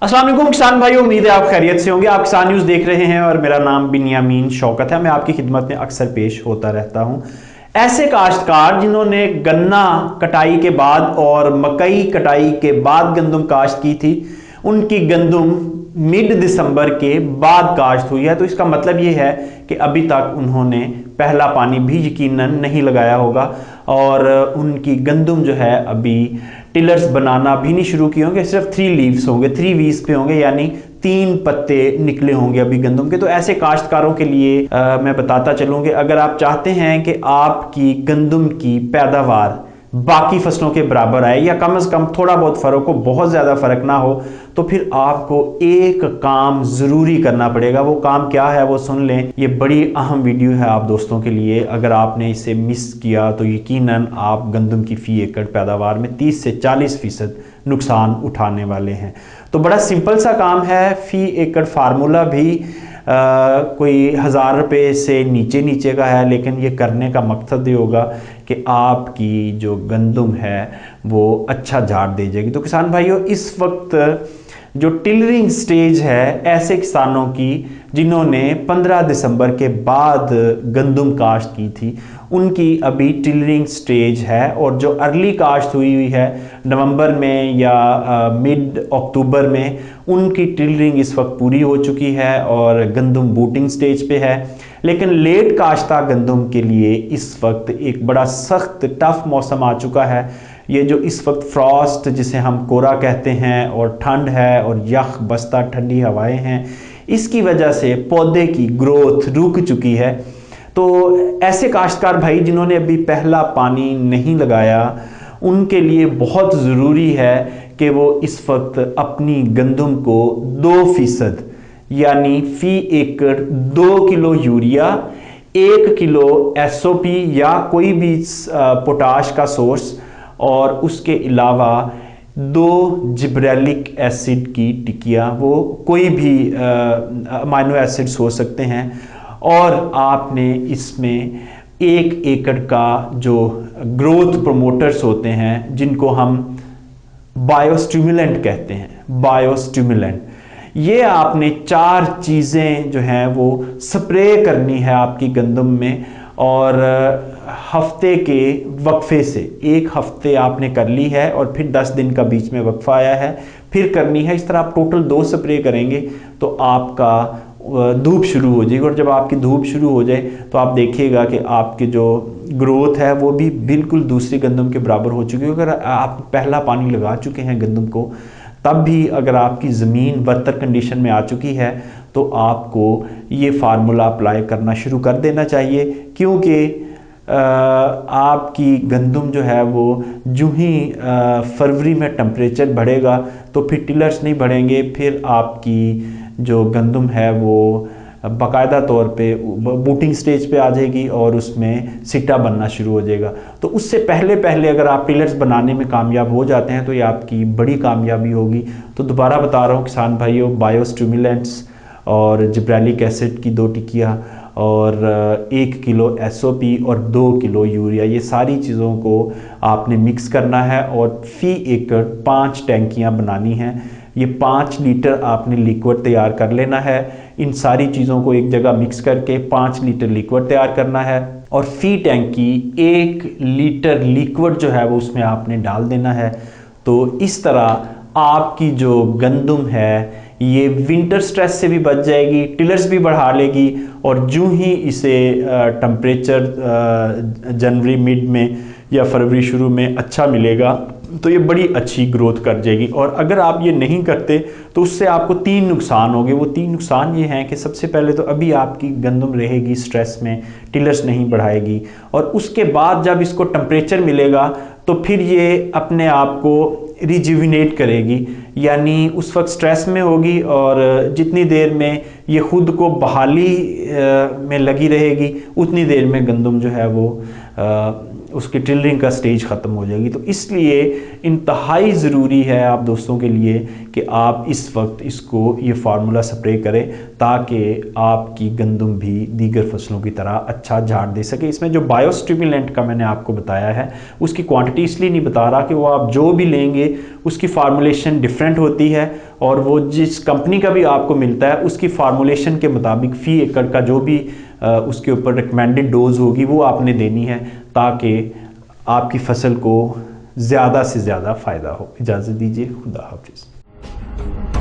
अस्सलाम वालेकुम किसान भाई, उम्मीद है आप खैरियत से होंगे। आप किसान न्यूज़ देख रहे हैं और मेरा नाम बिन्यामीन शौकत है। मैं आपकी खिदमत में अक्सर पेश होता रहता हूं। ऐसे काश्तकार जिन्होंने गन्ना कटाई के बाद और मकई कटाई के बाद गंदम काश्त की थी, उनकी गंदम मिड दिसंबर के बाद काश्त हुई है। तो इसका मतलब ये है कि अभी तक उन्होंने पहला पानी भी यकीनन नहीं लगाया होगा और उनकी गंदम जो है अभी टिलर्स बनाना भी नहीं शुरू किए होंगे। सिर्फ 3 लीव्स होंगे, 3 वीव्स पे होंगे, यानी 3 पत्ते निकले होंगे अभी गंदम के। तो ऐसे काश्तकारों के लिए मैं बताता चलूँगा, अगर आप चाहते हैं कि आपकी गंदम की पैदावार बाकी फसलों के बराबर आए या कम से कम थोड़ा बहुत फर्क हो, बहुत ज्यादा फर्क ना हो, तो फिर आपको एक काम जरूरी करना पड़ेगा। वो काम क्या है वो सुन लें। ये बड़ी अहम वीडियो है आप दोस्तों के लिए। अगर आपने इसे मिस किया तो यकीनन आप गंदम की फी एकड़ पैदावार में 30 से 40% नुकसान उठाने वाले हैं। तो बड़ा सिंपल सा काम है। फी एकड़ फार्मूला भी कोई 1000 रुपये से नीचे नीचे का है, लेकिन ये करने का मकसद ये होगा कि आपकी जो गंदम है वो अच्छा झाड़ दे जाएगी। तो किसान भाइयों, इस वक्त जो टिलरिंग स्टेज है ऐसे किसानों की जिन्होंने 15 दिसंबर के बाद गंदम काश्त की थी, उनकी अभी टिलरिंग स्टेज है। और जो अर्ली काश्त हुई है नवंबर में या मिड अक्टूबर में, उनकी टिलरिंग इस वक्त पूरी हो चुकी है और गंदम बूटिंग स्टेज पे है। लेकिन लेट काश्ता गंदम के लिए इस वक्त एक बड़ा सख्त टफ मौसम आ चुका है। ये जो इस वक्त फ्रॉस्ट जिसे हम कोरा कहते हैं और ठंड है और यख बस्ता ठंडी हवाएं हैं, इसकी वजह से पौधे की ग्रोथ रुक चुकी है। तो ऐसे काश्तकार भाई जिन्होंने अभी पहला पानी नहीं लगाया, उनके लिए बहुत ज़रूरी है कि वो इस वक्त अपनी गंदम को 2% यानी फी एकड़ 2 किलो यूरिया, 1 किलो SOP या कोई भी पोटाश का सोर्स, और उसके अलावा 2 जिब्रेलिक एसिड की टिकिया, वो कोई भी अमाइनो एसिड्स हो सकते हैं। और आपने इसमें 1 एकड़ का जो ग्रोथ प्रोमोटर्स होते हैं, जिनको हम बायोस्टिमुलेंट कहते हैं, बायोस्टिमुलेंट, ये आपने 4 चीज़ें जो हैं वो स्प्रे करनी है आपकी गंदम में। और हफ्ते के वक्फे से, 1 हफ्ते आपने कर ली है और फिर 10 दिन का बीच में वक्फा आया है, फिर करनी है। इस तरह आप टोटल 2 स्प्रे करेंगे तो आपका धूप शुरू हो जाएगी। और जब आपकी धूप शुरू हो जाए तो आप देखिएगा कि आपकी जो ग्रोथ है वो भी बिल्कुल दूसरी गंदम के बराबर हो चुकी है। अगर आप पहला पानी लगा चुके हैं गंदम को, तब भी अगर आपकी ज़मीन बदतर कंडीशन में आ चुकी है, तो आपको ये फार्मूला अप्लाई करना शुरू कर देना चाहिए। क्योंकि आपकी गंदम जो है वो जो ही फरवरी में टेम्परेचर बढ़ेगा तो फिर टिलर्स नहीं बढ़ेंगे, फिर आपकी जो गंदम है वो बाकायदा तौर पे बूटिंग स्टेज पे आ जाएगी और उसमें सिट्टा बनना शुरू हो जाएगा। तो उससे पहले पहले अगर आप टिलर्स बनाने में कामयाब हो जाते हैं तो ये आपकी बड़ी कामयाबी होगी। तो दोबारा बता रहा हूँ किसान भाइयों, बायोस्टिमुलेंट्स और जिब्रेलिक एसिड की 2 टिकिया और 1 किलो SOP और 2 किलो यूरिया, ये सारी चीज़ों को आपने मिक्स करना है और फी एकड़ 5 टैंकियाँ बनानी हैं। ये 5 लीटर आपने लिक्विड तैयार कर लेना है। इन सारी चीज़ों को एक जगह मिक्स करके 5 लीटर लिक्विड तैयार करना है और फी टैंकी 1 लीटर लिक्विड जो है वो उसमें आपने डाल देना है। तो इस तरह आपकी जो गंदम है ये विंटर स्ट्रेस से भी बच जाएगी, टिलर्स भी बढ़ा लेगी, और जो ही इसे टेम्परेचर जनवरी मिड में या फरवरी शुरू में अच्छा मिलेगा तो ये बड़ी अच्छी ग्रोथ कर जाएगी। और अगर आप ये नहीं करते तो उससे आपको 3 नुकसान होंगे। वो 3 नुकसान ये हैं कि सबसे पहले तो अभी आपकी गंदम रहेगी स्ट्रेस में, टिलर्स नहीं बढ़ाएगी, और उसके बाद जब इसको टेम्परेचर मिलेगा तो फिर ये अपने आप को रिजुविनेट करेगी, यानी उस वक्त स्ट्रेस में होगी और जितनी देर में ये खुद को बहाली में लगी रहेगी उतनी देर में गंदम जो है वो उसकी टिलरिंग का स्टेज ख़त्म हो जाएगी। तो इसलिए इंतहाई ज़रूरी है आप दोस्तों के लिए कि आप इस वक्त इसको ये फार्मूला स्प्रे करें ताकि आपकी गंदम भी दीगर फसलों की तरह अच्छा झाड़ दे सके। इसमें जो बायोस्टिमुलेंट का मैंने आपको बताया है उसकी क्वांटिटी इसलिए नहीं बता रहा कि वो आप जो भी लेंगे उसकी फार्मूलेशन डिफरेंट होती है, और वो जिस कंपनी का भी आपको मिलता है उसकी फार्मूलेशन के मुताबिक फ़ी एकड़ का जो भी उसके ऊपर रिकमेंडेड डोज होगी वो आपने देनी है ताकि आपकी फसल को ज़्यादा से ज़्यादा फ़ायदा हो। इजाज़त दीजिए, खुदा हाफिज़।